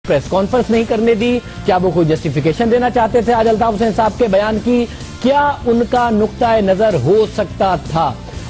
Press conference नहीं करने दी? क्या वो कोई जस्टिफिकेशन देना चाहते थे आज अल्ताफ हुसैन साहब के बयान की? क्या उनका नुक्ता नजर हो सकता था?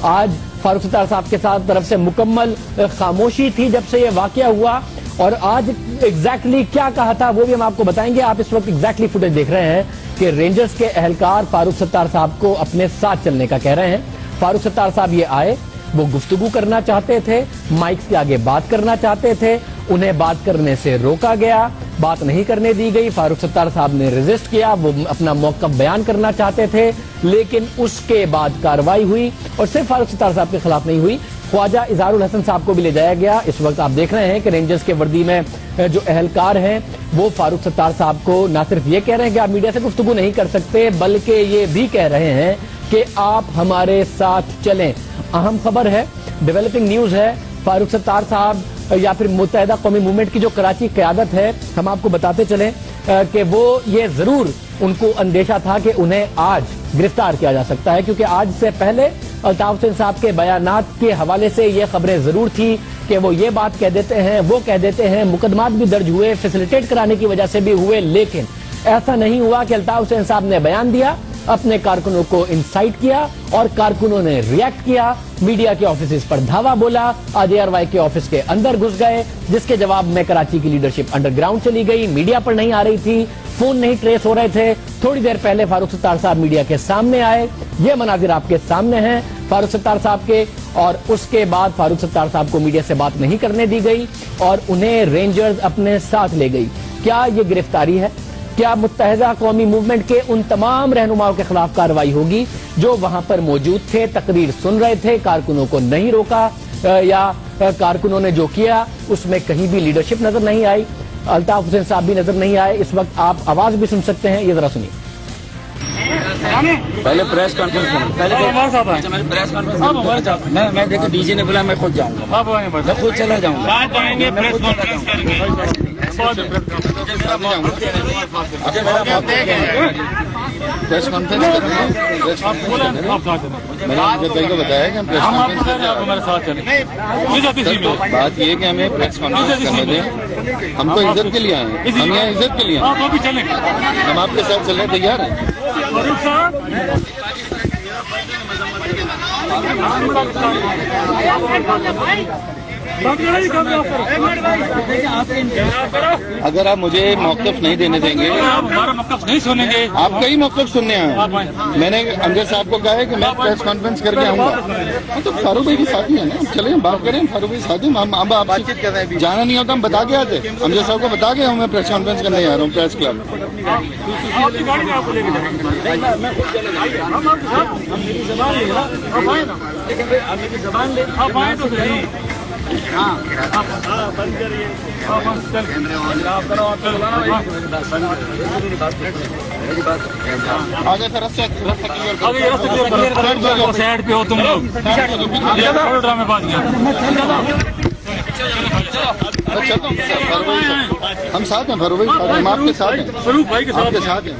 आज फारूक सत्तार साहब के साथ तरफ से मुकम्मल खामोशी थी जब से ये वाकया हुआ, और आज एग्जैक्टली क्या कहा था वो भी हम आपको बताएंगे। आप इस वक्त एग्जैक्टली फुटेज देख रहे हैं कि रेंजर्स के अहलकार फारूक सत्तार साहब को अपने साथ चलने का कह रहे हैं। फारूक सत्तार साहब ये आए, वो गुफ्तगू करना चाहते थे, माइक के आगे बात करना चाहते थे, उन्हें बात करने से रोका गया, बात नहीं करने दी गई। फारूक सत्तार साहब ने रेजिस्ट किया, वो अपना मौक़िफ़ बयान करना चाहते थे, लेकिन उसके बाद कार्रवाई हुई और सिर्फ फारूक सत्तार साहब के खिलाफ नहीं हुई, ख्वाजा इजहारुल हसन साहब को भी ले जाया गया। इस वक्त आप देख रहे हैं कि रेंजर्स के वर्दी में जो अहलकार हैं वो फारूक सत्तार साहब को ना सिर्फ ये कह रहे हैं कि आप मीडिया से गुफ्तगू नहीं कर सकते, बल्कि ये भी कह रहे हैं कि आप हमारे साथ चलें। अहम खबर है, डेवलपिंग न्यूज है, फारूक सत्तार साहब या फिर मुत्तहिदा कौमी मूवमेंट की जो कराची क़यादत है, हम आपको बताते चलें कि वो ये जरूर उनको अंदेशा था कि उन्हें आज गिरफ्तार किया जा सकता है, क्योंकि आज से पहले अल्ताफ हुसैन साहब के बयानात के हवाले से ये खबरें जरूर थी कि वो ये बात कह देते हैं, वो कह देते हैं, मुकदमात भी दर्ज हुए, फैसिलिटेट कराने की वजह से भी हुए, लेकिन ऐसा नहीं हुआ कि अल्ताफ हुसैन साहब ने बयान दिया, अपने कारकुनों को इंसाइट किया और कारकुनों ने रिएक्ट किया, मीडिया के ऑफिस पर धावा बोला, AJRY के ऑफिस के अंदर घुस गए, जिसके जवाब में कराची की लीडरशिप अंडरग्राउंड चली गई, मीडिया पर नहीं आ रही थी, फोन नहीं ट्रेस हो रहे थे। थोड़ी देर पहले फारूक सत्तार साहब मीडिया के सामने आए, ये मनाजिर आपके सामने हैं फारूक सत्तार साहब के, और उसके बाद फारूक सत्तार साहब को मीडिया से बात नहीं करने दी गई और उन्हें रेंजर्स अपने साथ ले गई। क्या ये गिरफ्तारी है? क्या मुत्तहिदा कौमी मूवमेंट के उन तमाम रहनुमाओं के खिलाफ कार्रवाई होगी जो वहां पर मौजूद थे, तकरीर सुन रहे थे, कारकुनों को नहीं रोका, या कारकुनों ने जो किया उसमें कहीं भी लीडरशिप नजर नहीं आई, अल्ताफ हुसैन साहब भी नजर नहीं आए? इस वक्त आप आवाज भी सुन सकते हैं, ये जरा सुनिए। पहले प्रेस कॉन्फ्रेंस प्रेस कॉन्फ्रेंस मैं देखो डीजी ने बोला मैं खुद जाऊंगा, मैं खुद चला जाऊंगा। प्रेस कॉन्फ्रेंस मैंने भाई को बताया कि हम प्रेस कॉन्फ्रेंस, बात ये कि हमें प्रेस कॉन्फ्रेंस करने दें, हम तो इज्जत के लिए आए हैं, हम यहाँ इज्जत के लिए हम आपके साथ चलने तैयार हैं। अगर आप मुझे मौक़िफ़ नहीं देने देंगे, हमारा मौक़िफ़ नहीं सुनेंगे, आप कई मौक़िफ़ सुनने आए। मैंने अमजद साहब को कहा है कि मैं प्रेस कॉन्फ्रेंस करके आऊंगा, तो फारूक भाई भी साथी है ना, चले बात करें, फारूक भाई साथी, हम बातचीत कर रहे हैं, जाना नहीं होता हम बता के आते, अमजद साहब को बता के मैं प्रेस कॉन्फ्रेंस करने जा रहा हूँ प्रेस क्लब। आगे से रास्ता साइड पे हो तुम लोग, ड्रामेबाज हम साथ हैं फारूक भाई, हम आपके साथ हैं, फारूक भाई के साथ हैं।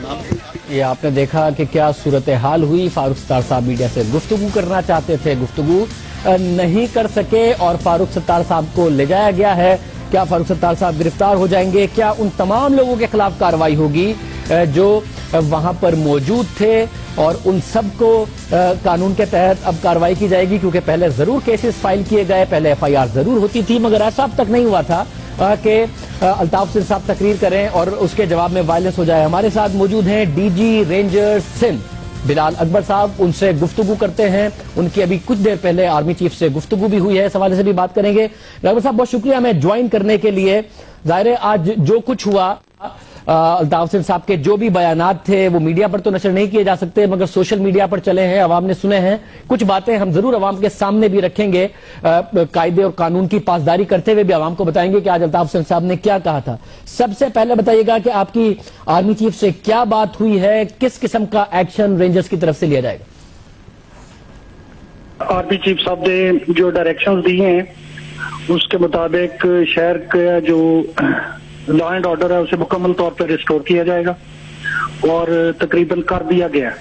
ये आपने देखा कि क्या सूरत हाल हुई। फारूक सत्तार साहब मीडिया से गुफ्तगू करना चाहते थे, गुफ्तगू नहीं कर सके और फारूक सत्तार साहब को ले जाया गया है। क्या फारूक सत्तार साहब गिरफ्तार हो जाएंगे? क्या उन तमाम लोगों के खिलाफ कार्रवाई होगी जो वहां पर मौजूद थे, और उन सबको कानून के तहत अब कार्रवाई की जाएगी? क्योंकि पहले जरूर केसेस फाइल किए गए, पहले FIR जरूर होती थी, मगर ऐसा अब तक नहीं हुआ था कि अल्ताफ हुसैन साहब तकरीर करें और उसके जवाब में वायलेंस हो जाए। हमारे साथ मौजूद हैं DG रेंजर्स सिंध बिलाल अकबर साहब, उनसे गुफ्तगू करते हैं। उनकी अभी कुछ देर पहले आर्मी चीफ से गुफ्तगू भी हुई है, इस हवाले से भी बात करेंगे। अकबर साहब बहुत शुक्रिया हमें ज्वाइन करने के लिए। जाहिर है आज जो कुछ हुआ, अल्ताफ हुसैन साहब के जो भी बयानात थे वो मीडिया पर तो नशर नहीं किए जा सकते, मगर सोशल मीडिया पर चले हैं, अवाम ने सुने हैं। कुछ बातें हम जरूर अवाम के सामने भी रखेंगे, कायदे और कानून की पासदारी करते हुए भी अवाम को बताएंगे कि आज अल्ताफ हुसैन साहब ने क्या कहा था। सबसे पहले बताइएगा कि आपकी आर्मी चीफ से क्या बात हुई है, किस किस्म का एक्शन रेंजर्स की तरफ से लिया जाएगा? आर्मी चीफ साहब ने जो डायरेक्शंस दी हैं उसके मुताबिक शहर का जो लॉ एंड ऑर्डर है उसे मुकम्मल तौर पर रिस्टोर किया जाएगा और तकरीबन कर दिया गया है।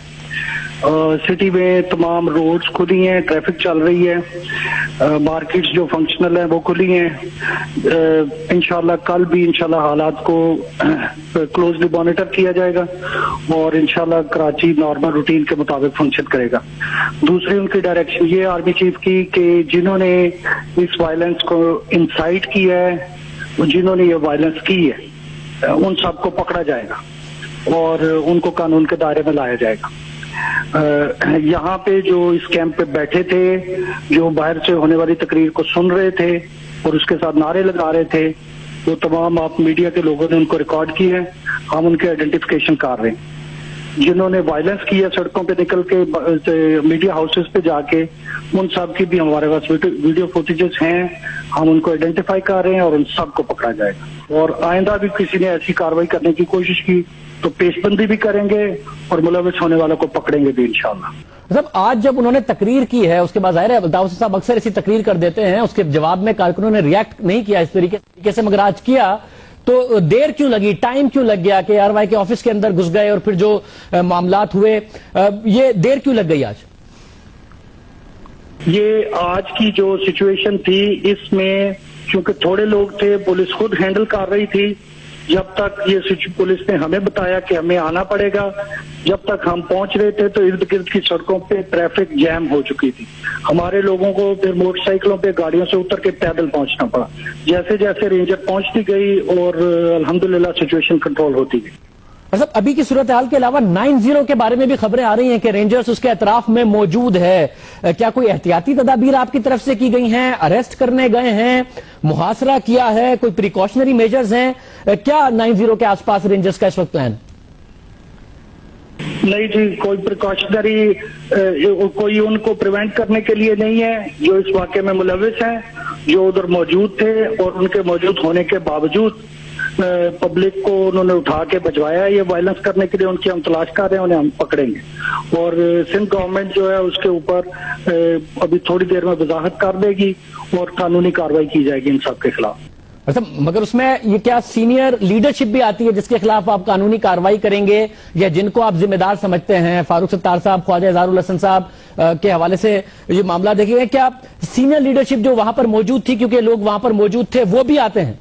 सिटी में तमाम रोड्स खुली हैं, ट्रैफिक चल रही है, मार्केट्स जो फंक्शनल हैं वो खुली हैं। इंशाल्लाह कल भी इंशाल्लाह हालात को क्लोजली मॉनिटर किया जाएगा और इंशाल्लाह कराची नॉर्मल रूटीन के मुताबिक फंक्शन करेगा। दूसरी उनकी डायरेक्शन ये आर्मी चीफ की कि जिन्होंने इस वायलेंस को इंसाइट किया है, जिन्होंने ये वायलेंस की है, उन सबको पकड़ा जाएगा और उनको कानून के दायरे में लाया जाएगा। यहाँ पे जो इस कैंप पे बैठे थे, जो बाहर से होने वाली तकरीर को सुन रहे थे और उसके साथ नारे लगा रहे थे, वो तमाम आप मीडिया के लोगों ने उनको रिकॉर्ड किए हैं। हम उनके आइडेंटिफिकेशन कर रहे हैं। जिन्होंने वायलेंस किया सड़कों पे निकल के मीडिया हाउसेस पे जाके, उन सब की भी हमारे पास वीडियो फुटेजेस हैं। हम उनको आइडेंटिफाई कर रहे हैं और उन सबको पकड़ा जाएगा। और आइंदा भी किसी ने ऐसी कार्रवाई करने की कोशिश की तो पेशबंदी भी करेंगे और मुलविस होने वालों को पकड़ेंगे भी इंशाल्लाह। मतलब आज जब उन्होंने तकरीर की है, उसके बाद जाहिर है अल्ताफ हुसैन साहब अक्सर ऐसी तकरीर कर देते हैं, उसके जवाब में कारकुनों ने रिएक्ट नहीं किया इस तरीके से, मगर आज किया तो देर क्यों लगी, टाइम क्यों लग गया कि आरवाई के ऑफिस के अंदर घुस गए और फिर जो मामलात हुए, ये देर क्यों लग गई आज? ये आज की जो सिचुएशन थी, इसमें क्योंकि थोड़े लोग थे, पुलिस खुद हैंडल कर रही थी। जब तक ये पुलिस ने हमें बताया कि हमें आना पड़ेगा, जब तक हम पहुंच रहे थे तो इर्द गिर्द की सड़कों पे ट्रैफिक जैम हो चुकी थी। हमारे लोगों को फिर मोटरसाइकिलों पे गाड़ियों से उतर के पैदल पहुंचना पड़ा। जैसे जैसे रेंजर पहुंचती गई और अल्हम्दुलिल्लाह सिचुएशन कंट्रोल होती गई। मतलब अभी की सूरत हाल के अलावा 90 के बारे में भी खबरें आ रही हैं कि रेंजर्स उसके अतराफ में मौजूद है। क्या कोई एहतियाती तदाबीर आपकी तरफ से की गई हैं? अरेस्ट करने गए हैं, मुहासरा किया है, कोई प्रिकॉशनरी मेजर्स हैं? क्या 90 के आसपास रेंजर्स का इस वक्त प्लान? नहीं जी, कोई प्रिकॉशनरी कोई उनको प्रिवेंट करने के लिए नहीं है। जो इस वाक़े में मुलविस हैं, जो उधर मौजूद थे और उनके मौजूद होने के बावजूद पब्लिक को उन्होंने उठा के भिजवाया ये वायलेंस करने के लिए, उनकी हम तलाश कर रहे हैं, उन्हें हम पकड़ेंगे। और सिंध गवर्नमेंट जो है उसके ऊपर अभी थोड़ी देर में वजाहत कर देगी और कानूनी कार्रवाई की जाएगी इन सब के खिलाफ। अच्छा, मगर उसमें ये क्या सीनियर लीडरशिप भी आती है जिसके खिलाफ आप कानूनी कार्रवाई करेंगे, या जिनको आप जिम्मेदार समझते हैं? फारूक सत्तार साहब, ख्वाजा इजहारुल हसन साहब के हवाले से ये मामला देखिए, क्या सीनियर लीडरशिप जो वहां पर मौजूद थी, क्योंकि लोग वहां पर मौजूद थे, वो भी आते हैं?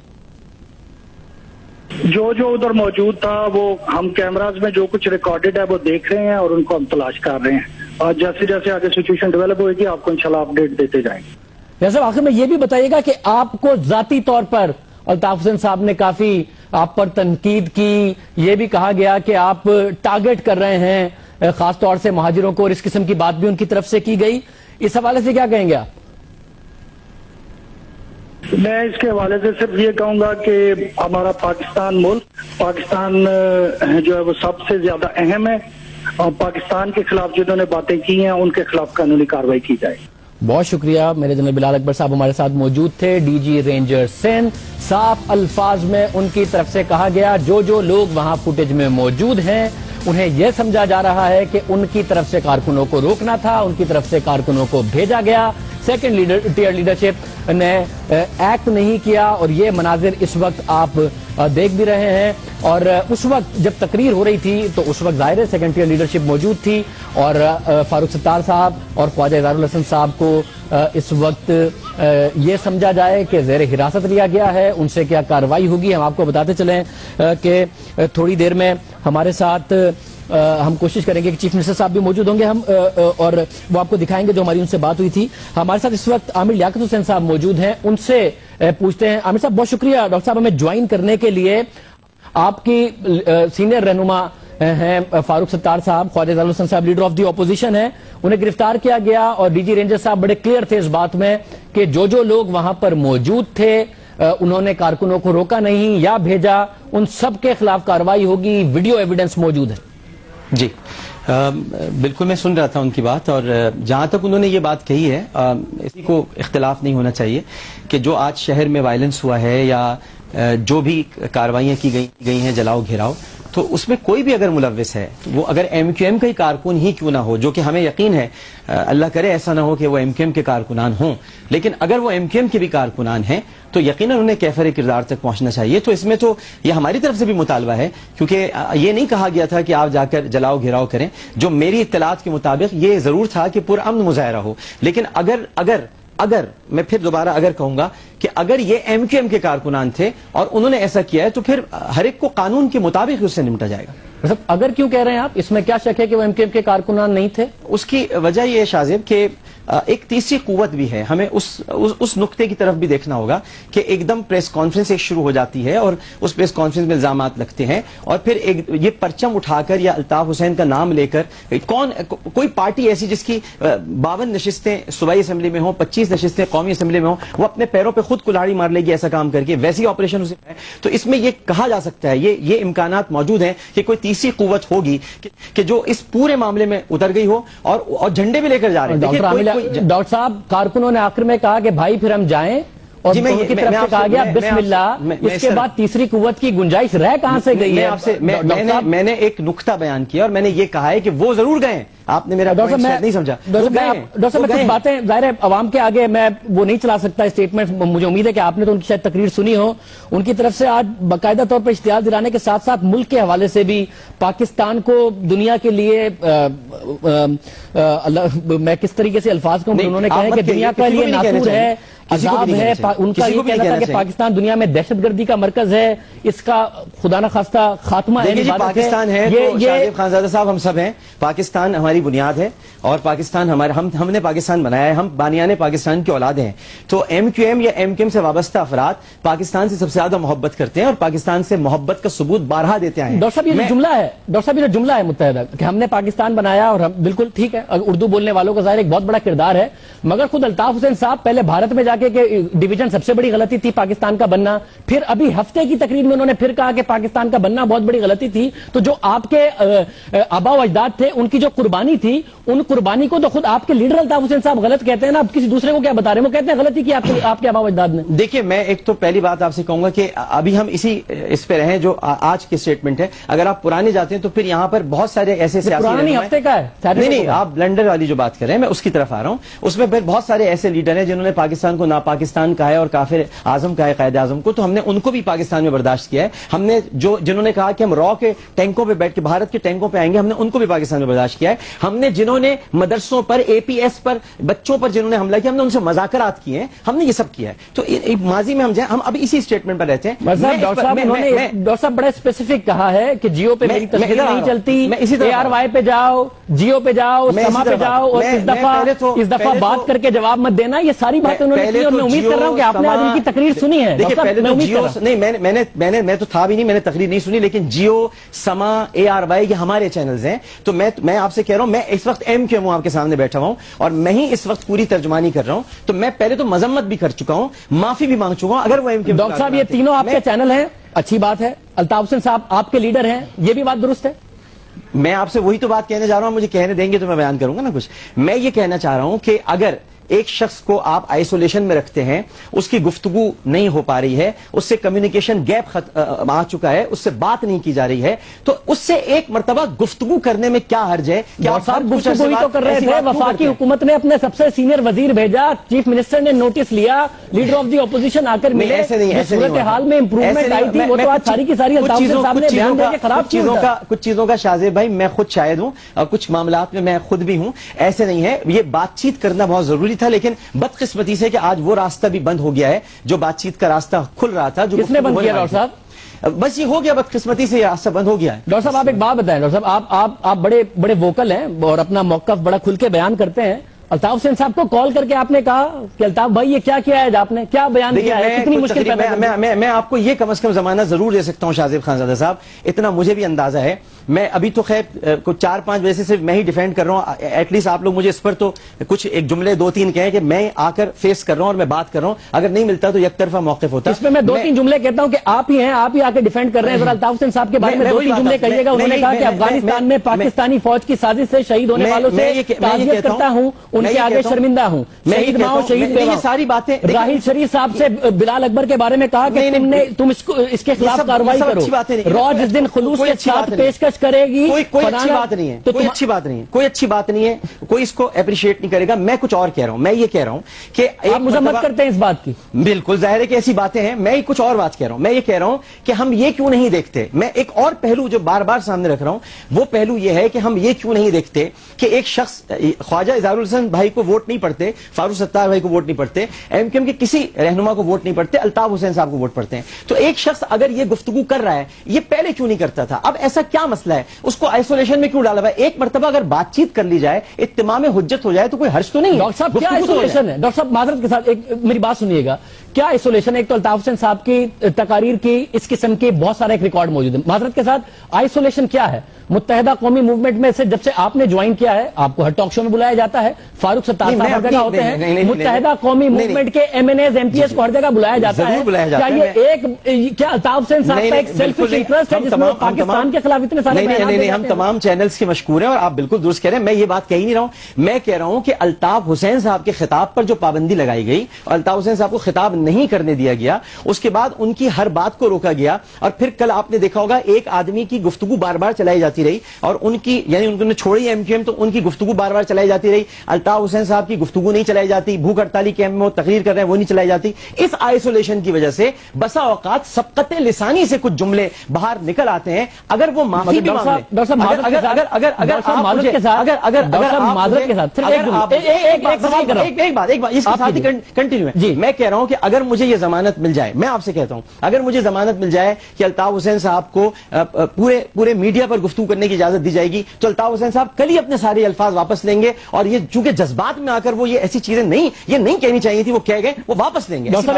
जो उधर मौजूद था वो हम कैमराज में जो कुछ रिकॉर्डेड है वो देख रहे हैं और उनको हम तलाश कर रहे हैं। और जैसे जैसे आगे सिचुएशन डेवलप होगी आपको इंशाल्लाह अपडेट देते जाएंगे। जैसे आखिर में ये भी बताइएगा कि आपको जाती तौर पर अल्ताफ हुसैन साहब ने काफी आप पर तनकीद की, ये भी कहा गया कि आप टारगेट कर रहे हैं खासतौर से महाजिरों को, और इस किस्म की बात भी उनकी तरफ से की गई। इस हवाले से क्या कहेंगे आप? मैं इसके हवाले से सिर्फ ये कहूंगा कि हमारा पाकिस्तान मुल्क, पाकिस्तान जो है वो सबसे ज्यादा अहम है और पाकिस्तान के खिलाफ जिन्होंने बातें की हैं उनके खिलाफ कानूनी कार्रवाई की जाए। बहुत शुक्रिया। मेरे जनरल बिलाल अकबर साहब हमारे साथ मौजूद थे, डीजी रेंजर सिंध। साफ अल्फाज में उनकी तरफ से कहा गया जो लोग वहां फुटेज में मौजूद हैं उन्हें यह समझा जा रहा है कि उनकी तरफ से कारकुनों को रोकना था, उनकी तरफ से कारकुनों को भेजा गया। सेकंड टियर लीडरशिप ने एक्ट नहीं किया और ये मनाजिर इस वक्त आप देख भी रहे हैं। और उस वक्त जब तकरीर हो रही थी तो उस वक्त जाहिर है सेकंड टियर लीडरशिप मौजूद थी और फारूक सत्तार साहब और ख्वाजा इजहारुल हसन साहब को इस वक्त ये समझा जाए कि ज़ेर हिरासत लिया गया है। उनसे क्या कार्रवाई होगी हम आपको बताते चलें कि थोड़ी देर में हमारे साथ हम कोशिश करेंगे कि चीफ मिनिस्टर साहब भी मौजूद होंगे हम और वो आपको दिखाएंगे जो हमारी उनसे बात हुई थी। हमारे साथ इस वक्त आमिर लियाकत हुसैन साहब मौजूद हैं, उनसे पूछते हैं। आमिर साहब बहुत शुक्रिया डॉक्टर साहब हमें ज्वाइन करने के लिए। आपकी सीनियर रहनुमा हैं फारूक सत्तार साहब, ख्वाजा इजहारुल हसन साहब लीडर ऑफ दी ऑपोजिशन है, उन्हें गिरफ्तार किया गया और डीजी रेंजर साहब बड़े क्लियर थे इस बात में कि जो लोग वहां पर मौजूद थे उन्होंने कारकुनों को रोका नहीं या भेजा, उन सब के खिलाफ कार्रवाई होगी। वीडियो एविडेंस मौजूद है। जी बिल्कुल मैं सुन रहा था उनकी बात और जहां तक उन्होंने ये बात कही है इसी को इख्तिलाफ नहीं होना चाहिए कि जो आज शहर में वायलेंस हुआ है या जो भी कार्रवाइयां की गई हैं, जलाओ घेराव, تو اس میں کوئی بھی اگر ملوث ہے، وہ اگر ایم کیو ایم کا ہی کارکن ہی کیوں نہ ہو، جو کہ ہمیں یقین ہے اللہ کرے ایسا نہ ہو کہ وہ ایم کیو ایم کے کارکنان ہوں، لیکن اگر وہ ایم کیو ایم کے بھی کارکنان ہیں تو یقیناً انہیں کیفر کردار تک پہنچنا چاہیے. تو اس میں تو یہ ہماری طرف سے بھی مطالبہ ہے، کیونکہ یہ نہیں کہا گیا تھا کہ آپ جا کر جلاؤ گھیراؤ کریں. جو میری اطلاعات کے مطابق یہ ضرور تھا کہ پرامن مظاہرہ ہو، لیکن اگر میں پھر دوبارہ اگر کہوں گا کہ اگر یہ ایم کیو ایم کے کارکنان تھے اور انہوں نے ایسا کیا ہے تو پھر ہر ایک کو قانون کے مطابق اس سے نمٹا جائے گا. اگر کیوں کہہ رہے ہیں آپ؟ اس میں کیا شک ہے کہ وہ ایم کیو ایم کے کارکنان نہیں تھے؟ اس کی وجہ یہ ہے شاذب کہ ایک تیسری قوت بھی ہے، ہمیں اس نقطے کی طرف بھی دیکھنا ہوگا کہ ایک دم پریس کانفرنس ایک شروع ہو جاتی ہے اور اس پریس کانفرنس میں الزامات لگتے ہیں، اور پھر یہ پرچم اٹھا کر یا الطاف حسین کا نام لے کر کوئی پارٹی ایسی جس کی 52 نشستیں صوبائی اسمبلی میں ہوں، 25 نشستیں قومی اسمبلی میں ہوں، وہ اپنے پیروں پہ خود کلاڑی مار لے گی ایسا کام کر کے، ویسی آپریشن اسے ہے. تو اس میں یہ کہا جا سکتا ہے، یہ امکانات موجود ہیں کہ کوئی تیسری قوت ہوگی کہ جو اس پورے معاملے میں اتر گئی ہو اور جھنڈے بھی لے کر جا رہے ہیں. ڈاکٹر صاحب، کارکنوں نے آخر میں کہا کہ بھائی پھر ہم جائیں، اور ان کی طرف سے کہا گیا بسم اللہ. اس کے بعد تیسری قوت کی گنجائش رہ کہاں سے گئی ہے؟ میں نے ایک نقطہ بیان کیا اور میں نے یہ کہا ہے کہ وہ ضرور گئے. آپ نے میرا نہیں سمجھا. ڈاکٹر صاحب کچھ باتیں ظاہر ہے عوام کے آگے میں وہ نہیں چلا سکتا اسٹیٹمنٹ. مجھے امید ہے کہ آپ نے تو ان کی شاید تقریر سنی ہو. ان کی طرف سے آج باقاعدہ طور پر اشتعال دلانے کے ساتھ ساتھ ملک کے حوالے سے بھی پاکستان کو دنیا کے لیے میں کس طریقے سے الفاظ کو انہوں نے کہا کہ دنیا کے لیے ناصور ہے، عذاب ہے. ان کا یہ کہنا تھا کہ پاکستان دنیا میں دہشت گردی کا مرکز ہے، اس کا خدا نہ خواستہ خاتمہ ہے. پاکستان ہے شاہزیب خانزادہ صاحب، ہم سب ہیں. پاکستان ہماری بنیاد ہے اور پاکستان ہم نے پاکستان بنایا ہے، ہم بانیان پاکستان کی اولاد ہیں. تو ایم کیو ایم یا ایم کیو ایم سے وابستہ افراد پاکستان سے سب سے زیادہ محبت کرتے ہیں اور پاکستان سے محبت کا ثبوت بارہا دیتے ہیں. ڈاکٹر صاحب یہ جملہ ہے متحدہ کہ ہم نے پاکستان بنایا، اور ہم بالکل ٹھیک ہے، اردو بولنے والوں کا ظاہر ایک بہت بڑا کردار ہے، مگر خود الطاف حسین صاحب پہلے بھارت میں جا کے ڈویژن سب سے بڑی غلطی تھی پاکستان کا بننا، پھر ابھی ہفتے کی تقریر میں انہوں نے پھر کہا کہ پاکستان کا بننا بہت بڑی غلطی تھی. تو جو آپ کے آبا و اجداد تھے ان کی جو قربانی تھی، ان قربانی کو تو خود آپ کے لیڈر الطاف حسین صاحب غلط کہتے ہیں نا. اب کسی دوسرے کو کیا بتا رہے ہیں؟ وہ کہتے ہیں غلطی کی آپ کے آبا و اجداد نے. دیکھیے، میں ایک تو پہلی بات آپ سے کہوں گا کہ ابھی ہم اس پہ رہیں جو آج کی اسٹیٹمنٹ ہے. اگر آپ پرانے جاتے ہیں تو پھر یہاں پر بہت سارے ایسے سیاسی ہفتے کا ہے نہیں، آپ بلنڈر والی جو بات کر رہے ہیں میں اس کی طرف آ رہا ہوں. اس میں پھر بہت سارے ایسے لیڈر ہیں جنہوں نے پاکستان کو ناپاکستان کہا ہے اور کافر اعظم کہا ہے قائد اعظم کو. تو ہم نے ان کو بھی پاکستان میں برداشت کیا ہے. ہم نے جنہوں نے کہا کہ ہم را کے ٹینکوں پہ بیٹھ کے بھارت کے ٹینکوں پہ آئیں گے، ہم نے ان کو بھی پاکستان میں برداشت کیا ہے. ہم نے جنہوں نے مدرسوں پر اے پی ایس پر بچوں پر جنہوں نے حملہ کیا، ہم نے ان سے مذاکرات کیے ہیں. ہم نے یہ سب کیا ہے. تو ماضی میں ہم جائیں، ہم اب اسی اسٹیٹمنٹ پر رہتے ہیں. ڈاکٹر صاحب بڑا اسپیسیفک کہا ہے کہ جیو پہ میری تصویر نہیں چلتی، اے آر وائی پہ جاؤ، جیو پہ جاؤ، سما پہ جاؤ، اور اس دفعہ بات کر کے جواب مت دینا. یہ ساری باتیں انہوں نے کی اور میں امید کر رہا ہوں کہ آپ نے آج ان کی تقریر سنی ہے. میں تو تھا بھی نہیں، میں نے تقریر نہیں سنی، لیکن جیو، سما، اے آر وائی یہ ہمارے چینلز ہیں. تو میں آپ سے کہہ رہا ہوں، میں اس وقت ایم کیو ایم آپ کے سامنے بیٹھا ہوں اور میں ہی اس وقت پوری ترجمانی کر رہا ہوں. تو میں پہلے تو مذمت بھی کر چکا ہوں، معافی بھی مانگ چکا ہوں. اگر وہ ایم کیو ایم، ڈاکٹر صاحب یہ تینوں آپ کے چینل ہیں، اچھی بات ہے. الطاف حسین صاحب آپ کے لیڈر ہیں، یہ بھی بات درست ہے. میں آپ سے وہی تو بات کہنے جا رہا ہوں، مجھے کہنے دیں گے تو میں بیان کروں گا نا کچھ. میں یہ کہنا چاہ رہا ہوں کہ اگر ایک شخص کو آپ آئسولیشن میں رکھتے ہیں، اس کی گفتگو نہیں ہو پا رہی ہے، اس سے کمیونیکیشن گیپ آ چکا ہے، اس سے بات نہیں کی جا رہی ہے، تو اس سے ایک مرتبہ گفتگو کرنے میں کیا حرج ہے؟ گفتگو ہی تو کر رہے تھے. وفاقی حکومت نے اپنے سب سے سینئر وزیر بھیجا، چیف منسٹر نے نوٹس لیا، لیڈر آف دی اپوزیشن آ کر ملے، صورت حال میں امپروومنٹ آئی تھی، وہ تو آج ساری کی ساری الطاف حسین صاحب نے بیان دے کے خراب کچھ چیزوں کا شاذیب بھائی میں خود شاہد ہوں اور کچھ معاملات میں خود بھی ہوں. ایسے نہیں ہے، یہ بات چیت کرنا بہت ضروری تھا، لیکن بدقسمتی سے کہ آج وہ راستہ بھی بند ہو گیا ہے جو بات چیت کا راستہ کھل رہا تھا. جو کس نے بند کیا ڈاکٹر صاحب؟ بس یہ ہو گیا، بدقسمتی سے یہ راستہ بند ہو گیا ہے. ڈاکٹر صاحب آپ ایک بات بتائیں، ڈاکٹر صاحب آپ بڑے ووکل ہیں اور اپنا موقف بڑا کھل کے بیان کرتے ہیں. الطاف حسین صاحب کو کال کر کے آپ نے کہا کہ الطاف بھائی یہ کیا کیا ہے، آپ نے کیا بیان کیا ہے، کتنی مشکل پیدا کی؟ میں آپ کو یہ کم از کم زمانہ ضرور دے سکتا ہوں شاذیب خانزادہ صاحب، اتنا مجھے بھی اندازہ ہے. میں ابھی تو خیر کچھ 4-5 بجے سے صرف میں ہی ڈیفینڈ کر رہا ہوں. ایٹ لیسٹ آپ لوگ مجھے اس پر تو کچھ ایک جملے 2-3 کہیں کہ میں آ کر فیس کر رہا ہوں اور میں بات کر رہا ہوں. اگر نہیں ملتا تو یک طرفہ موقف ہوتا. اس میں میں 2-3 جملے کہتا ہوں کہ آپ ہی ہیں، آپ ہی آ کے ڈیفینڈ کر رہے ہیں. ذرا الطاف حسین صاحب کے بارے میں 2-3 جملے کہیے گا. انہوں نے کہا کہ افغانستان میں پاکستانی فوج کی سازش سے شہید ہونے والوں سے تعزیت کرتا ہوں. उनके आगे शर्मिंदा हूं। शहीद माओ शहीद ये सारी बातें राहिल शरीफ साहब से बिलाल अकबर के बारे में कहा कि तुम इसके खिलाफ कार्रवाई करो। रॉ जिस दिन खुलूस के साथ पेशकश करेगी, कोई अच्छी बात नहीं है, कोई अच्छी बात नहीं है, कोई अच्छी बात नहीं है, कोई इसको अप्रिशिएट नहीं करेगा। मैं कुछ और कह रहा हूं, मैं ये कह रहा हूं कि आप मजम्मत करते हैं इस बात की। बिल्कुल जाहिर है कि ऐसी बातें हैं। मैं कुछ और बात कह रहा हूं, मैं ये कह रहा हूं कि हम ये क्यों नहीं देखते। मैं एक और पहलू जो बार बार सामने रख रहा हूं, वो पहलू ये है कि हम ये क्यों नहीं देखते कि एक शख्स ख्वाजा इज़हारुल हसन भाई को वोट नहीं पड़ते, फारूक सत्तार भाई को वोट नहीं पड़ते, एमक्यूएम के किसी रहनुमा को वोट नहीं पड़ते, अल्ताफ हुसैन साहब को वोट पड़ते हैं। तो एक शख्स अगर ये गुफ्तगू कर रहा है, ये पहले क्यों नहीं करता था? अब ऐसा क्या मसला है? उसको आइसोलेशन में क्यों डाला हुआ है? एक मरतबा अगर बातचीत कर ली जाए, इत्तिमाम हुज्जत हो जाए तो कोई हर्ज तो नहीं है। डॉक्टर साहब क्या आइसोलेशन है? डॉक्टर साहब माजरत के साथ एक मेरी बात सुनिएगा, क्या आइसोलेशन है? एक तो अल्ताफ हुसैन साहब की तकारीर की इस किस्म के बहुत सारे एक रिकॉर्ड मौजूद है। माजरत के साथ आइसोलेशन क्या है? मुत्तहिदा कौमी मूवमेंट में से जब से आपने ज्वाइन किया है, आपको हर टॉक शो में बुलाया जाता है, फारूक सत्तार साहब हर जगह होते हैं, मुत्तहिदा कौमी मूवमेंट के एमएनएज एमपीएस को हर जगह बुलाया जाता है। क्या ये क्या अल्ताफ हुसैन साहब का एक सेल्फिश इंटरेस्ट है जिसमें पाकिस्तान के खिलाफ इतने सारे? नहीं, हम तमाम चैनल्स के मशकूर हैं और आप बिल्कुल दुरुस्त कह रहे हैं। मैं ये बात कह ही नहीं रहा हूं। मैं कह रहा हूं कि अल्ताफ हुसैन साहब के खिताब पर जो पाबंदी लगाई गई और अल्ताफ हुसैन साहब को खिताब नहीं करने दिया गया, उसके बाद उनकी हर बात को रोका गया। और फिर कल आपने देखा होगा एक आदमी की गुफ्तगू बार बार चलाई जाती रही और उनकी यानी उन्होंने छोड़ी एमक्यूएम तो उनकी गुफ्तगू बार बार चलाई जाती रही। अल्ताफ हुसैन साहब की गुफ्तगू नहीं चलाई जाती, भूख हड़ताली कैंप में वो तकरीर कर रहे हैं वो नहीं चलाई जाती। इस आइसोलेशन की वजह से बसा औकात सबकते लिसानी से कुछ जुमले बाहर निकल आते हैं। अगर वो माफी भी मांगे, कंटिन्यू है जी। मैं कह रहा हूं कि अगर मुझे ये जमानत मिल जाए, मैं आपसे कहता हूं अगर मुझे जमानत मिल जाए कि अल्ताफ हुसैन साहब को पूरे मीडिया पर गुफ्तगू करने की इजाजत दी जाएगी तो अल्ताफ हुसैन साहब कल ही अपने सारे अल्फाज वापस लेंगे और ये चूंकि जज्बात में आकर वो ये ऐसी चीजें नहीं कहनी चाहिए थी वो कह गए, वो वापस लेंगे। डॉक्टर साहब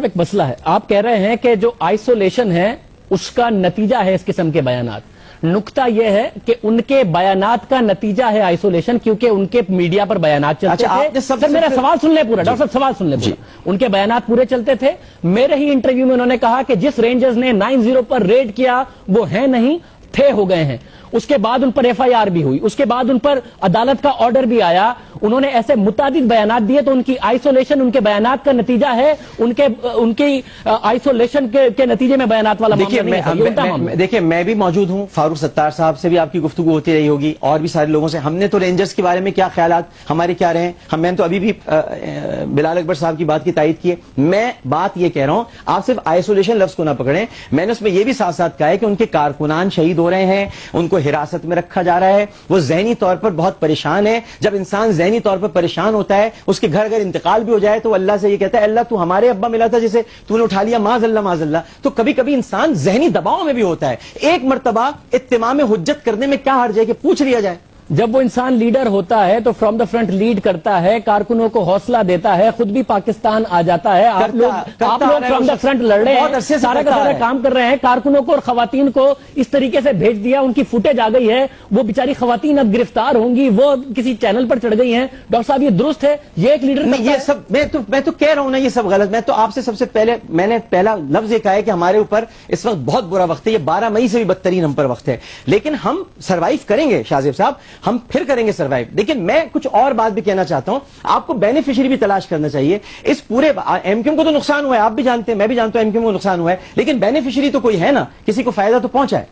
एक मसला है, आप कह रहे हैं कि जो आइसोलेशन है उसका नतीजा है इस किस्म के बयानात। नुक्ता यह है कि उनके बयानात का नतीजा है आइसोलेशन, क्योंकि उनके मीडिया पर बयानात चलते थे। सर मेरा सवाल सुन ले पूरा, डॉक्टर साहब सवाल सुन ले पूरा। उनके बयानात पूरे चलते थे। मेरे ही इंटरव्यू में उन्होंने कहा कि जिस रेंजर्स ने 90 पर रेड किया वो है नहीं, थे हो गए हैं। उसके बाद उन पर एफआईआर भी हुई, उसके बाद उन पर अदालत का ऑर्डर भी आया। उन्होंने ऐसे मुतादिद बयानात दिए तो उनकी आइसोलेशन उनके बयानात का नतीजा है, उनकी आइसोलेशन के नतीजे में बयानात वाला मामला नहीं है। देखिए मैं भी मौजूद हूं, फारूक सत्तार साहब से भी आपकी गुफ्तगू होती रही होगी और भी सारे लोगों से। हमने तो रेंजर्स के बारे में क्या ख्यालात हमारे क्या रहे, मैंने तो अभी भी बिलाल अकबर साहब की बात की तायद की है। मैं बात ये कह रहा हूं, आप सिर्फ आइसोलेशन लफ्ज को ना पकड़ें, मैंने उसमें यह भी साथ साथ कहा है कि उनके कारकुनान शहीद हो रहे हैं, उनको हिरासत में रखा जा रहा है, वो ज़हनी तौर पर बहुत परेशान है। जब इंसान ज़हनी तौर पर परेशान होता है, उसके घर अगर इंतकाल भी हो जाए तो अल्लाह से ये कहता है अल्लाह तू हमारे अब्बा मिला था जिसे तूने उठा लिया, माज़अल्लाह। तो कभी कभी इंसान ज़हनी दबाव में भी होता है। एक मर्तबा इत्तिमाम हुज्जत करने में क्या हर्ज है कि पूछ लिया जाए। जब वो इंसान लीडर होता है तो फ्रॉम द फ्रंट लीड करता है, कारकुनों को हौसला देता है, खुद भी पाकिस्तान आ जाता है। आप लोग फ्रॉम द फ्रंट लड़ रहे हैं, सारा का सारा काम कर रहे हैं। कारकुनों को और खवातीन को इस तरीके से भेज दिया, उनकी फुटेज आ गई है, वो बेचारी खवातीन अब गिरफ्तार होंगी, वो किसी चैनल पर चढ़ गई हैं। डॉक्टर साहब ये दुरुस्त है? ये एक लीडर नहीं, ये सब मैं तो कह रहा हूं ना, ये सब गलत। मैं तो आपसे सबसे पहले मैंने पहला लफ्ज ये कहा है कि हमारे ऊपर इस वक्त बहुत बुरा वक्त है, ये 12 मई से भी बदतरीन हम पर वक्त है, लेकिन हम सर्वाइव करेंगे शाहजेब साहब, हम फिर करेंगे सर्वाइव। लेकिन मैं कुछ और बात भी कहना चाहता हूं, आपको बेनिफिशियरी भी तलाश करना चाहिए। इस पूरे एमक्यूएम को तो नुकसान हुआ है, आप भी जानते हैं, मैं भी जानता हूं एमक्यूएम को नुकसान हुआ है, लेकिन बेनिफिशियरी तो कोई है ना, किसी को फायदा तो पहुंचा है।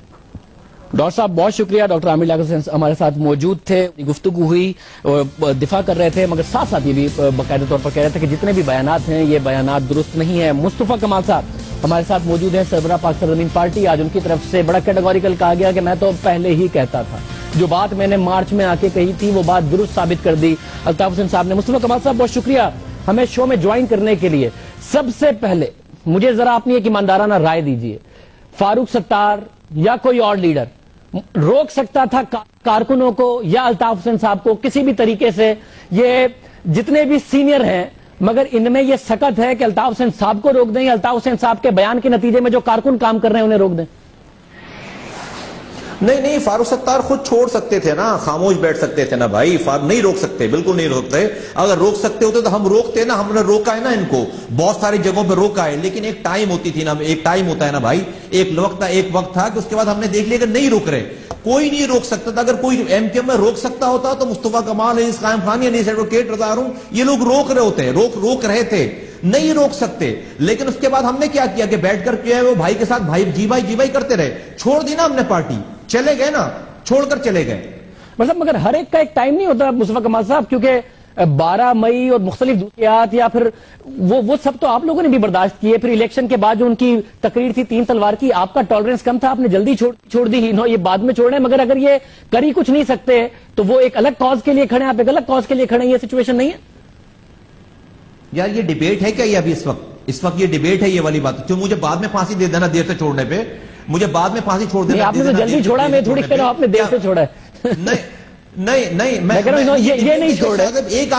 डॉक्टर साहब बहुत शुक्रिया। डॉक्टर आमिर लियाकत हमारे साथ मौजूद थे, गुफ्तगू हुई, दिफा कर रहे थे, मगर साथ साथ ये भी बाकायदा तौर पर कह रहे थे कि जितने भी बयानात हैं ये बयानात दुरुस्त नहीं है। मुस्तफा कमाल साहब हमारे साथ मौजूद है, सरबराह पाकिस्तान ज़मीन पार्टी। आज उनकी तरफ से बड़ा कैटेगोरिकल कहा गया कि मैं तो पहले ही कहता था, जो बात मैंने मार्च में आके कही थी वो बात दुरुस्त साबित कर दी अल्ताफ हुसैन साहब ने। मुस्तफा कमाल साहब बहुत शुक्रिया हमें शो में ज्वाइन करने के लिए। सबसे पहले मुझे जरा अपनी एक ईमानदाराना राय दीजिए, फारूक सत्तार या कोई और लीडर रोक सकता था कारकुनों को या अल्ताफ हुसैन साहब को किसी भी तरीके से? ये जितने भी सीनियर हैं, मगर इनमें यह सकत है कि अल्ताफ हुसैन साहब को रोक दें या अल्ताफ हुसैन साहब के बयान के नतीजे में जो कारकुन काम कर रहे हैं उन्हें रोक दें? نہیں فاروق ستار خود چھوڑ سکتے تھے نا, خاموش بیٹھ سکتے تھے نا بھائی, نہیں روک سکتے, بالکل نہیں روکتے. اگر روک سکتے ہوتے تو ہم روکتے نا, ہم نے روکا ہے نا ان کو, بہت ساری جگہوں پہ روکا ہے, لیکن ایک ٹائم ہوتی تھی نا, ایک ٹائم ہوتا ہے نا بھائی, ایک وقت تھا کہ اس کے بعد ہم نے دیکھ لیا کہ نہیں روک رہے, کوئی نہیں روک سکتا تھا. اگر کوئی ایم کیو میں روک سکتا ہوتا تو مصطفیٰ کمال, انیس قائم خان یا انیس ایڈوکیٹ رضا ہارون, یہ لوگ روک رہے ہوتے, روک رہے تھے, نہیں روک سکتے. لیکن اس کے بعد ہم نے کیا کیا کہ بیٹھ کر کیا ہے وہ بھائی کے ساتھ بھائی جی بھائی کرتے رہے, چھوڑ دی نا ہم نے پارٹی, چلے گئے نا, چھوڑ کر چلے گئے. مطلب مگر ہر ایک کا ایک ٹائم نہیں ہوتا مصطفیٰ کمال صاحب, کیونکہ 12 مئی اور مختلف دوسیات یا پھر وہ سب تو آپ لوگوں نے بھی برداشت کیے. پھر الیکشن کے بعد جو ان کی تقریر تھی 3 تلوار کی, آپ کا ٹالرنس کم تھا, آپ نے جلدی چھوڑ دی, یہ بعد میں چھوڑ رہے ہیں. مگر اگر یہ کر ہی کچھ نہیں سکتے تو وہ ایک الگ کاز کے لیے کھڑے ہیں, آپ ایک الگ کاز کے لیے کھڑے ہیں, یہ سچویشن نہیں ہے یار. یہ ڈیبیٹ ہے کیا یہ ابھی اس وقت یہ ڈیبیٹ ہے یہ والی بات, جو مجھے بعد میں پھانسی دے دینا دیر سے چھوڑنے پہ, مجھے بعد میں پھانسی چھوڑ دینا. آپ نے تو جلدی چھوڑا, میں تھوڑی کہہ رہا ہوں آپ نے دیر سے چھوڑا ہے. نہیں میں یہ نہیں چھوڑ رہے. ایک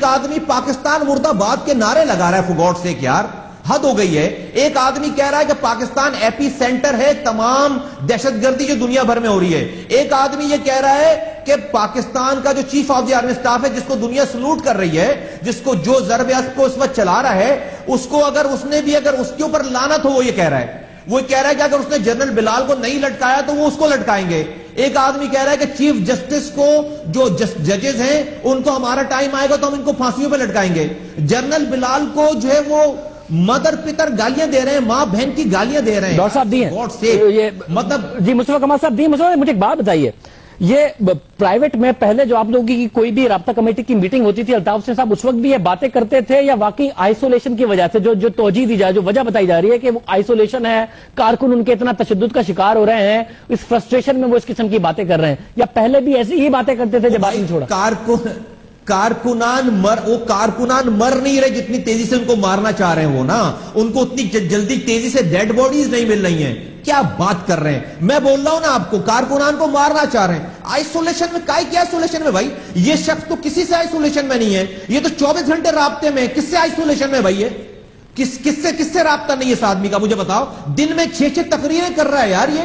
آدمی پاکستان مرد آباد کے نعرے لگا رہا ہے, فور گاڈ سیک یار, حد ہو گئی ہے. ایک آدمی کہہ رہا ہے کہ پاکستان ایپی سینٹر ہے تمام دہشت گردی جو دنیا بھر میں ہو رہی ہے. ایک آدمی یہ کہہ رہا ہے کہ پاکستان کا جو chief of the army staff ہے, جس کو دنیا سلوٹ کر رہی ہے, جس کو جو ضرب اسب کو اس وقت چلا رہا ہے, اس کو اگر اس نے بھی اگر اس کے اوپر لعنت ہو, وہ یہ کہہ رہا ہے. وہ کہہ رہا ہے کہ اگر اس نے جنرل بلال کو نہیں لٹکایا تو وہ اس کو لٹکائیں گے. ایک آدمی کہہ رہا ہے کہ چیف جسٹس کو, جو ججز ہیں, ان کو ہمارا ٹائم آئے گا تو ہم ان کو پھانسیوں پہ لٹکائیں گے. جنرل بلال کو جو ہے وہ مدر پتر گالیاں دے رہے ہیں, ماں بہن کی گالیاں دے رہے ہیں. ڈاکٹر صاحب دی ہیں مطلب جی مصطفیٰ کمال صاحب دی. مجھے ایک بات بتائیے, یہ پرائیویٹ میں پہلے جو آپ لوگوں کی کوئی بھی رابطہ کمیٹی کی میٹنگ ہوتی تھی, الطاف حسین صاحب اس وقت بھی یہ باتیں کرتے تھے, یا واقعی آئسولیشن کی وجہ سے جو توجہ دی جائے, جو وجہ بتائی جا رہی ہے کہ وہ آئسولیشن ہے, کارکن ان کے اتنا تشدد کا شکار ہو رہے ہیں, اس فرسٹریشن میں وہ اس قسم کی باتیں کر رہے ہیں, یا پہلے بھی ایسی ہی باتیں کرتے تھے جب آپ نے چھوڑا؟ کارکنان مر نہیں رہے جتنی تیزی سے ان کو مارنا چاہ رہے ہیں وہ نا, ان کو اتنی جلدی تیزی سے ڈیڈ باڈیز نہیں مل رہی ہیں. کیا بات کر رہے ہیں, میں بول رہا ہوں نا آپ کو, کارکنان کو مارنا چاہ رہے ہیں. آئسولیشن میں کیا آئسولیشن میں بھائی, یہ شخص تو کسی سے آئسولیشن میں نہیں ہے, یہ تو 24 گھنٹے رابطے میں. کس سے آئسولیشن میں بھائی, کس سے رابطہ نہیں ہے اس آدمی کا, مجھے بتاؤ. دن میں 6 تقریریں کر رہا ہے یار, یہ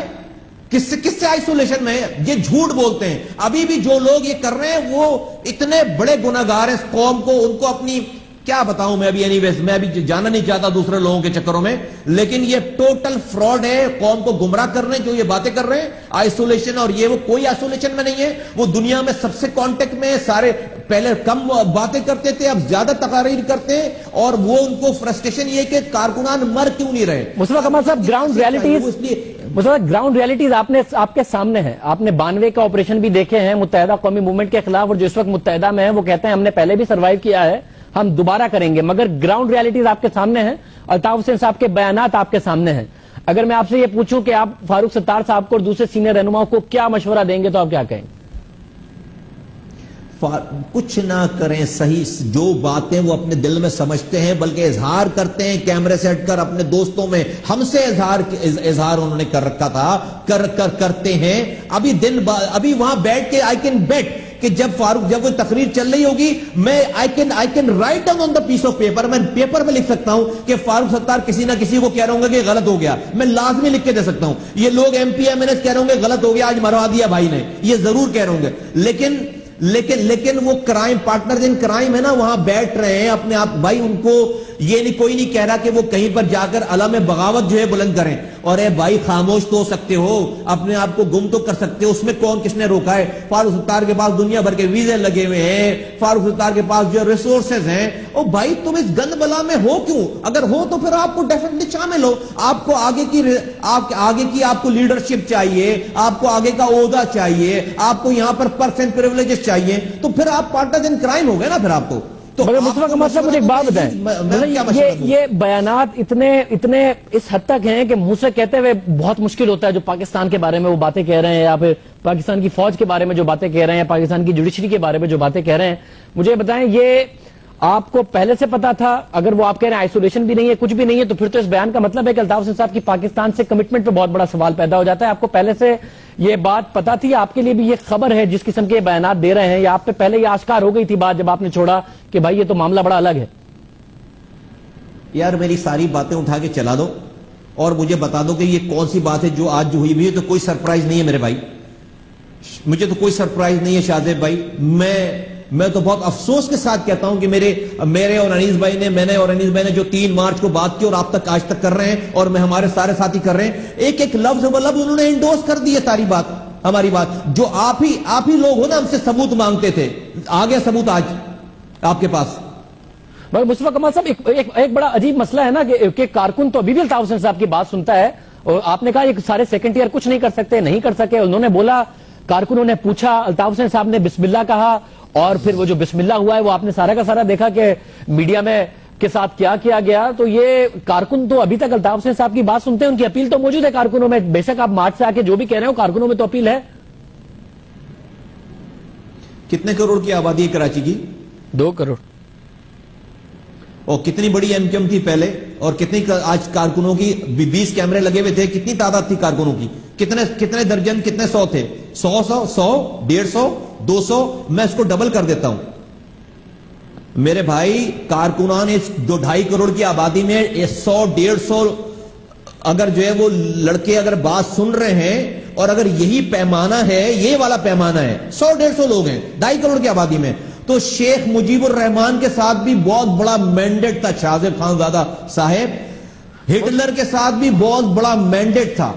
کس سے آئسولیشن میں ہے. یہ جھوٹ بولتے ہیں. ابھی بھی جو لوگ یہ کر رہے ہیں وہ اتنے بڑے گناہگار ہیں اس قوم کو, ان کو اپنی کیا بتاؤں میں ابھی. میں ابھی جانا نہیں چاہتا دوسرے لوگوں کے چکروں میں, لیکن یہ ٹوٹل فراڈ ہے, قوم کو گمراہ کر رہے ہیں جو یہ باتیں کر رہے ہیں. آئسولیشن, اور یہ وہ کوئی آئسولیشن میں نہیں ہے, وہ دنیا میں سب سے کانٹیکٹ میں. سارے پہلے کم باتیں کرتے تھے, اب زیادہ تقاریر کرتے ہیں, اور وہ ان کو فرسٹریشن یہ کہ کارکنان مر کیوں نہیں رہے. مصطفیٰ کمال صاحب, گراؤنڈ ریالٹیز آپ کے سامنے ہیں. آپ نے 92 کا آپریشن بھی دیکھے ہیں متحدہ قومی موومنٹ کے خلاف, اور جو اس وقت متحدہ میں ہیں وہ کہتے ہیں ہم نے پہلے بھی سروائیو کیا ہے, ہم دوبارہ کریں گے. مگر گراؤنڈ ریالٹیز آپ کے سامنے ہیں, الطاف حسین صاحب کے بیانات آپ کے سامنے ہیں. اگر میں آپ سے یہ پوچھوں کہ آپ فاروق ستار صاحب کو اور دوسرے سینئر رہنماؤں کو کیا مشورہ دیں گے تو آپ کیا کہیں گے؟ کچھ نہ کریں, صحیح جو باتیں وہ اپنے دل میں سمجھتے ہیں بلکہ اظہار کرتے ہیں کیمرے سے ہٹ کر اپنے دوستوں میں. ہم سے اظہار انہوں نے کر رکھا تھا, کرتے ہیں. ابھی وہاں بیٹھ کے آئی کین بیٹ کہ جب کوئی تقریر چل رہی ہوگی, میں I can write down on the piece of paper, میں پیپر میں لکھ سکتا ہوں کہ فاروق ستار کسی نہ کسی کو کہہ رہا ہوں گا کہ غلط ہو گیا, میں لازمی لکھ کے دے سکتا ہوں. یہ لوگ M P M N S کہہ رہے ہوں گے غلط ہو گیا, آج مروا دیا بھائی نے, یہ ضرور کہہ رہے ہوں گے. لیکن وہ کرائم پارٹنر ان کرائم ہے نا, وہاں بیٹھ رہے ہیں اپنے آپ. بھائی ان کو یہ کوئی نہیں کہہ رہا کہ وہ کہیں پر جا کر علم بغاوت جو ہے بلند کریں. اور اے بھائی خاموش تو ہو سکتے ہو, اپنے آپ کو گم تو کر سکتے ہو. اس میں کس نے روکا ہے؟ فاروق ستار کے پاس دنیا بھر کے ویزے لگے ہوئے ہیں, فاروق ستار کے پاس جو ریسورسز ہیں. او بھائی تم اس گند بلا میں ہو کیوں؟ اگر ہو تو پھر آپ کو ڈیفینیٹلی شامل ہو. آپ کو آگے کی آپ کو لیڈرشپ چاہیے, آپ کو آگے کا عہدہ چاہیے, آپ کو یہاں پر پرسنٹ پریولیجز چاہیے, تو پھر آپ پارٹنر ان کرائم ہو گئے نا پھر آپ کو. مگر مصطفیٰ کمال صاحب مجھے ایک بات بتائیں, یہ بیانات اتنے اس حد تک ہیں کہ منہ سے کہتے ہوئے بہت مشکل ہوتا ہے. جو پاکستان کے بارے میں وہ باتیں کہہ رہے ہیں, یا پھر پاکستان کی فوج کے بارے میں جو باتیں کہہ رہے ہیں, یا پاکستان کی جوڈیشری کے بارے میں جو باتیں کہہ رہے ہیں, مجھے بتائیں یہ آپ کو پہلے سے پتا تھا؟ اگر وہ آپ کہہ رہے ہیں آئسولیشن بھی نہیں ہے, کچھ بھی نہیں ہے, تو پھر تو اس بیان کا مطلب ہے کہ الطاف حسین صاحب کی پاکستان سے کمٹمنٹ پہ بہت بڑا سوال پیدا ہو جاتا ہے. آپ کو پہلے سے یہ بات پتا تھی؟ آپ کے لیے بھی یہ خبر ہے جس قسم کے بیانات دے رہے ہیں, یا آپ پہ پہلے یہ آشکار ہو گئی تھی بات جب آپ نے چھوڑا کہ بھائی یہ تو معاملہ بڑا الگ ہے؟ یار میری ساری باتیں اٹھا کے چلا دو اور مجھے بتا دو کہ یہ کون سی بات ہے جو آج جو ہوئی. مجھے تو کوئی سرپرائز نہیں ہے میرے بھائی, مجھے تو کوئی سرپرائز نہیں ہے شاہزیب بھائی. میں تو بہت افسوس کے ساتھ کہتا ہوں کہ میرے اور انیس بھائی نے, میں نے اور انیس بھائی نے جو 3 مارچ کو بات کی اور آپ تک آج تک کر رہے ہیں, اور میں ہمارے سارے ساتھی کر رہے ہیں, ایک ایک لفظ و لفظ انہوں نے انڈورس کر دی ہے ساری بات, ہماری بات. جو آپ ہی لوگ ہو نا ہم سے ثبوت مانگتے تھے, آ گیا ثبوت آج آپ کے پاس. مصطفیٰ کمال صاحب, ایک بڑا عجیب مسئلہ ہے نا کہ کارکن تو ابھی بھی الطاف حسین صاحب کی بات سنتا ہے, اور آپ نے کہا یہ سارے سیکنڈ ایئر کچھ نہیں کر سکے. انہوں نے بولا, کارکنوں نے پوچھا, الطاف حسین صاحب نے بسم اللہ کہا, اور پھر وہ جو بسم اللہ ہوا ہے وہ آپ نے سارا کا سارا دیکھا کہ میڈیا میں کے ساتھ کیا گیا. تو یہ کارکن تو ابھی تک الطاف حسین صاحب کی بات سنتے ہیں, ان کی اپیل تو موجود ہے کارکنوں میں. بے شک آپ مارچ سے آ کے جو بھی کہہ رہے ہو, کارکنوں میں تو اپیل ہے. کتنے کروڑ کی آبادی ہے کراچی کی؟ 2 کروڑ. اور کتنی بڑی ایم کیو ایم تھی پہلے, اور کتنی آج کارکنوں کی 20 کیمرے لگے ہوئے تھے, کتنی تعداد تھی کارکنوں کی, کتنے درجن, کتنے 100 تھے, 100 150 200, میں اس کو ڈبل کر دیتا ہوں میرے بھائی. کارکنان اس 2.5 کروڑ کی آبادی میں 100 150 اگر جو ہے وہ لڑکے اگر بات سن رہے ہیں, اور اگر یہی پیمانہ ہے, یہ والا پیمانہ ہے, 100 150 لوگ ہیں 2.5 کروڑ کی آبادی میں, تو شیخ مجیب الرحمان کے ساتھ بھی بہت بڑا مینڈیٹ تھا شاہزیب خان زادہ صاحب, ہٹلر کے ساتھ بھی بہت بڑا مینڈیٹ تھا.